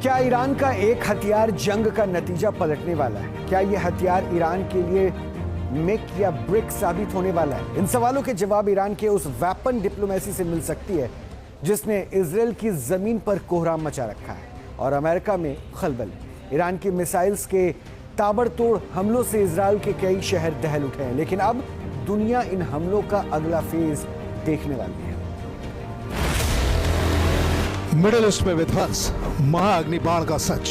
क्या ईरान का एक हथियार जंग का नतीजा पलटने वाला है? क्या यह हथियार ईरान के लिए मेक या ब्रेक साबित होने वाला है? इन सवालों के जवाब ईरान के उस वेपन डिप्लोमेसी से मिल सकती है जिसने इजराइल की जमीन पर कोहराम मचा रखा है और अमेरिका में खलबल। ईरान की मिसाइल्स के ताबड़तोड़ हमलों से इजराइल के कई शहर दहल उठे हैं, लेकिन अब दुनिया इन हमलों का अगला फेज देखने वाली है। मिडिल ईस्ट में विध्वंस, महाअग्निबाण का सच।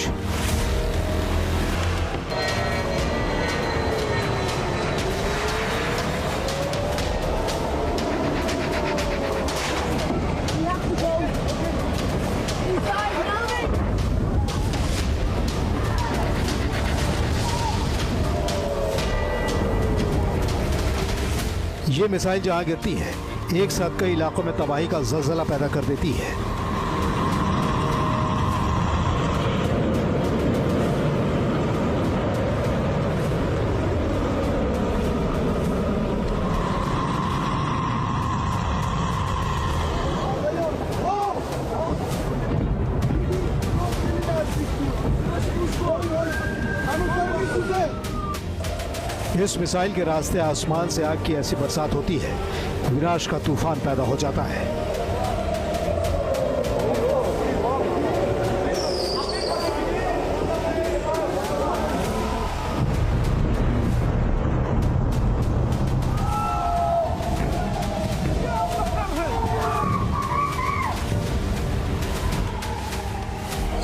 ये मिसाइल जहां गिरती है, एक साथ कई इलाकों में तबाही का ज़लज़ला पैदा कर देती है। इस मिसाइल के रास्ते आसमान से आग की ऐसी बरसात होती है, विनाश का तूफान पैदा हो जाता है।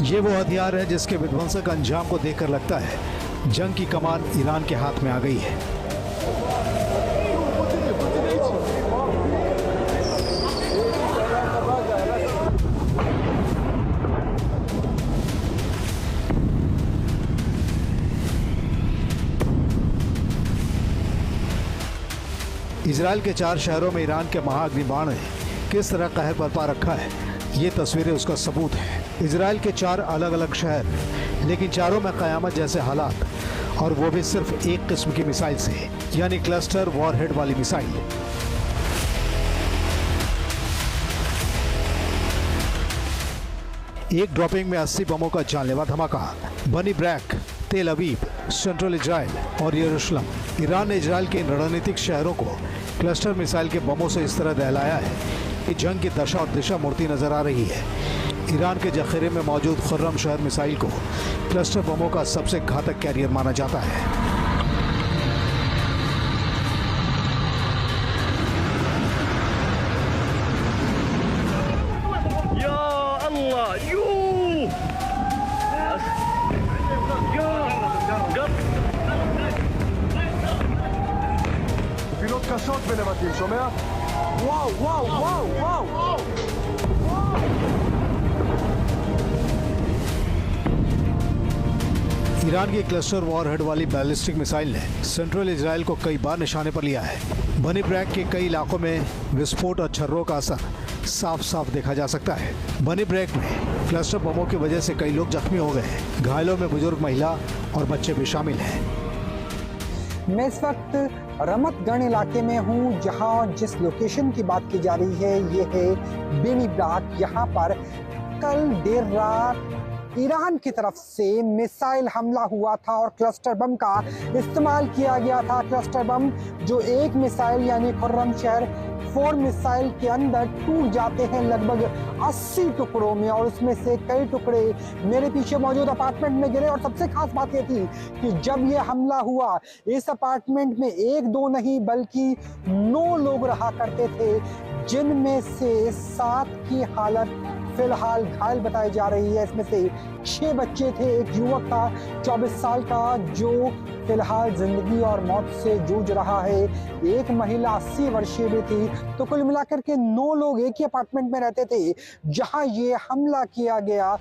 ये वो हथियार है जिसके विध्वंसक अंजाम को देखकर लगता है जंग की कमान ईरान के हाथ में आ गई है। इजराइल के 4 शहरों में ईरान के महाअग्निबाण ने किस तरह कहर बरपा रखा है, ये तस्वीरें उसका सबूत है। इजराइल के 4 अलग अलग शहर, लेकिन चारों में कयामत जैसे हालात, और वो भी सिर्फ एक किस्म की मिसाइल से, यानी क्लस्टर वॉरहेड वाली मिसाइल। एक ड्रॉपिंग में 80 बमों का जानलेवा धमाका। बनी ब्रैक, तेल अवीव, सेंट्रल इजराइल और यरूशलेम। ईरान ने इजराइल के इन रणनीतिक शहरों को क्लस्टर मिसाइल के बमों से इस तरह दहलाया है कि जंग की दशा और दिशा मुड़ती नजर आ रही है। ईरान के जखीरे में मौजूद खुर्रम शहर मिसाइल को क्लस्टर बमों का सबसे घातक कैरियर माना जाता है। या अल्लाह, פינות קשות בנבטים, שומע? וואו, וואו, וואו, וואו. ईरान की क्लस्टर वॉरहेड वाली बैलिस्टिक मिसाइल ने सेंट्रल इजराइल को कई बार निशाने पर लिया है। बनी ब्रैक के कई इलाकों में विस्फोट और छर्रों का असर साफ साफ देखा जा सकता है। बनी ब्रैक में क्लस्टर बमों की वजह से कई लोग जख्मी हो गए हैं। घायलों में बुजुर्ग, महिला और बच्चे भी शामिल हैं। मैं इस वक्त रमतगढ़ इलाके में हूँ, जहाँ जिस लोकेशन की बात की जा रही है ये है बेनी ब्रैक। यहाँ पर कल देर रात ईरान की तरफ से मिसाइल हमला हुआ था और क्लस्टर बम का इस्तेमाल किया गया था। क्लस्टर बम जो एक मिसाइल यानी खुर्रम शहर 4 मिसाइल के अंदर टूट जाते हैं लगभग 80 टुकड़ों में, और उसमें से कई टुकड़े मेरे पीछे मौजूद अपार्टमेंट में गिरे। और सबसे खास बात ये थी कि जब ये हमला हुआ, इस अपार्टमेंट में 1-2 नहीं बल्कि 9 लोग रहा करते थे, जिनमें से 7 की हालत फिलहाल घायल बताई जा रही है। इसमें से 6 बच्चे थे, एक युवक था 24 साल का जो फिलहाल जिंदगी और मौत से जूझ रहा है, एक महिला 80 वर्षीय भी थी। तो कुल मिलाकर के 9 लोग एक ही अपार्टमेंट में रहते थे जहां ये हमला किया गया।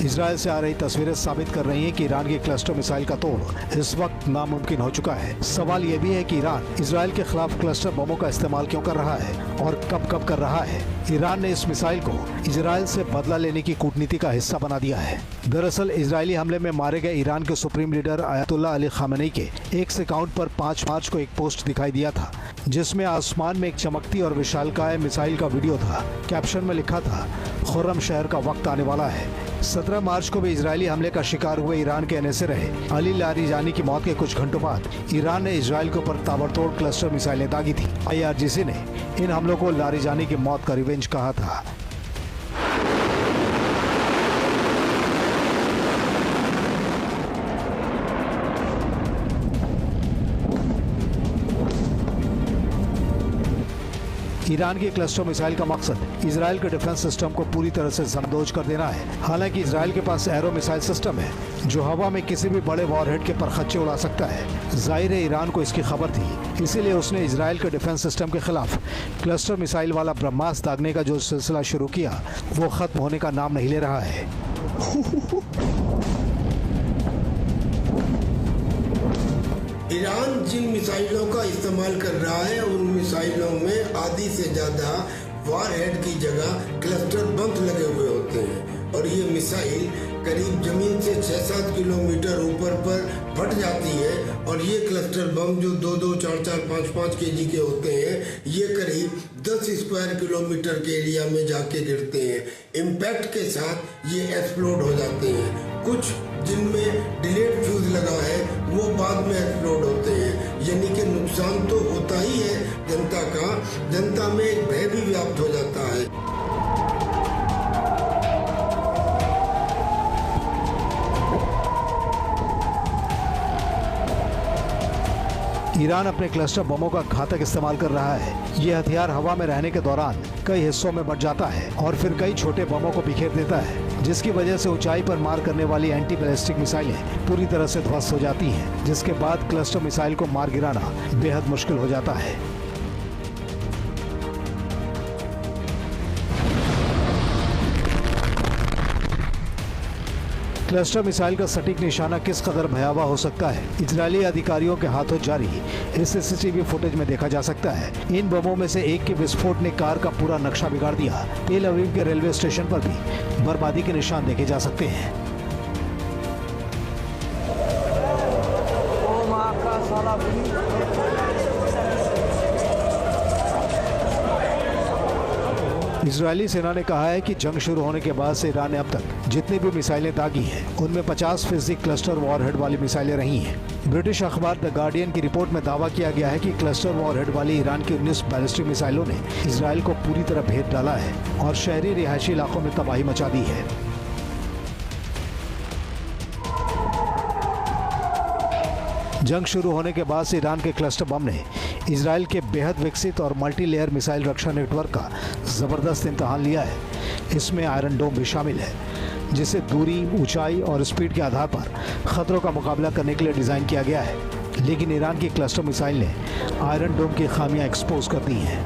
इजराइल से आ रही तस्वीरें साबित कर रही हैं कि ईरान की क्लस्टर मिसाइल का तोड़ इस वक्त नामुमकिन हो चुका है। सवाल ये भी है कि ईरान इजराइल के खिलाफ क्लस्टर बमों का इस्तेमाल क्यों कर रहा है और कब कब कर रहा है। ईरान ने इस मिसाइल को इजराइल से बदला लेने की कूटनीति का हिस्सा बना दिया है। दरअसल इजरायली हमले में मारे गए ईरान के supreme leader Ayatollah Ali Khamenei के एक्स अकाउंट पर 5 मार्च को एक पोस्ट दिखाई दिया था, जिसमें आसमान में एक चमकती और विशालकाय मिसाइल का वीडियो था। कैप्शन में लिखा था, खुर्रम शहर का वक्त आने वाला है। 17 मार्च को भी इजरायली हमले का शिकार हुए ईरान के एनएसए रहे अली लारिजानी की मौत के कुछ घंटों बाद ईरान ने इजराइल के ऊपर ताबड़तोड़ क्लस्टर मिसाइलें दागी थी। IRGC ने इन हमलों को लारिजानी की मौत का रिवेंज कहा था। ईरान की क्लस्टर मिसाइल का मकसद इजराइल के डिफेंस सिस्टम को पूरी तरह से जमदोज कर देना है। हालांकि इजराइल के पास एरो मिसाइल सिस्टम है जो हवा में किसी भी बड़े वॉरहेड के परखच्चे उड़ा सकता है। जाहिर है ईरान को इसकी खबर थी, इसीलिए उसने इजराइल के डिफेंस सिस्टम के खिलाफ क्लस्टर मिसाइल वाला ब्रह्मास्त्र दागने का जो सिलसिला शुरू किया वो खत्म होने का नाम नहीं ले रहा है। ईरान जिन मिसाइलों का इस्तेमाल कर रहा है उन मिसाइलों में आधी से ज़्यादा वॉरहेड की जगह क्लस्टर बम लगे हुए होते हैं और ये मिसाइल करीब जमीन से 6-7 किलोमीटर ऊपर पर फट जाती है और ये क्लस्टर बम जो 2-2, 4-4, 5-5 केजी के होते हैं ये करीब 10 स्क्वायर किलोमीटर के एरिया में जाके गिरते हैं। इम्पैक्ट के साथ ये एक्सप्लोड हो जाते हैं। कुछ जिनमें डिलेड फ्यूज लगा है वो बाद में एक्सप्लोड होते हैं, यानी कि नुकसान तो होता ही है जनता का, जनता में एक भय भी व्याप्त हो जाता है। ईरान अपने क्लस्टर बमों का घातक इस्तेमाल कर रहा है। ये हथियार हवा में रहने के दौरान कई हिस्सों में बंट जाता है और फिर कई छोटे बमों को बिखेर देता है, जिसकी वजह से ऊंचाई पर मार करने वाली एंटी बैलिस्टिक मिसाइलें पूरी तरह से ध्वस्त हो जाती हैं, जिसके बाद क्लस्टर मिसाइल को मार गिराना बेहद मुश्किल हो जाता है। क्लस्टर मिसाइल का सटीक निशाना किस कदर भयावह हो सकता है, इजरायली अधिकारियों के हाथों जारी इस CCTV फुटेज में देखा जा सकता है। इन बमों में से एक के विस्फोट ने कार का पूरा नक्शा बिगाड़ दिया। तेल अवीव के रेलवे स्टेशन पर भी बर्बादी के निशान देखे जा सकते हैं। इजरायली सेना ने कहा है कि जंग शुरू होने के बाद से ईरान ने अब तक जितनी भी मिसाइलें दागी हैं उनमें 50% क्लस्टर वॉरहेड वाली मिसाइलें रही हैं। ब्रिटिश अखबार द गार्डियन की रिपोर्ट में दावा किया गया है कि क्लस्टर वॉरहेड वाली ईरान की 19 बैलिस्टिक मिसाइलों ने इजराइल को पूरी तरह भेद डाला है और शहरी रिहायशी इलाकों में तबाही मचा दी है। जंग शुरू होने के बाद से ईरान के क्लस्टर बम ने इजराइल के बेहद विकसित और मल्टी लेयर मिसाइल रक्षा नेटवर्क का ज़बरदस्त इम्तहान लिया है। इसमें आयरन डोम भी शामिल है, जिसे दूरी, ऊंचाई और स्पीड के आधार पर खतरों का मुकाबला करने के लिए डिज़ाइन किया गया है। लेकिन ईरान की क्लस्टर मिसाइल ने आयरन डोम की खामियां एक्सपोज कर दी हैं।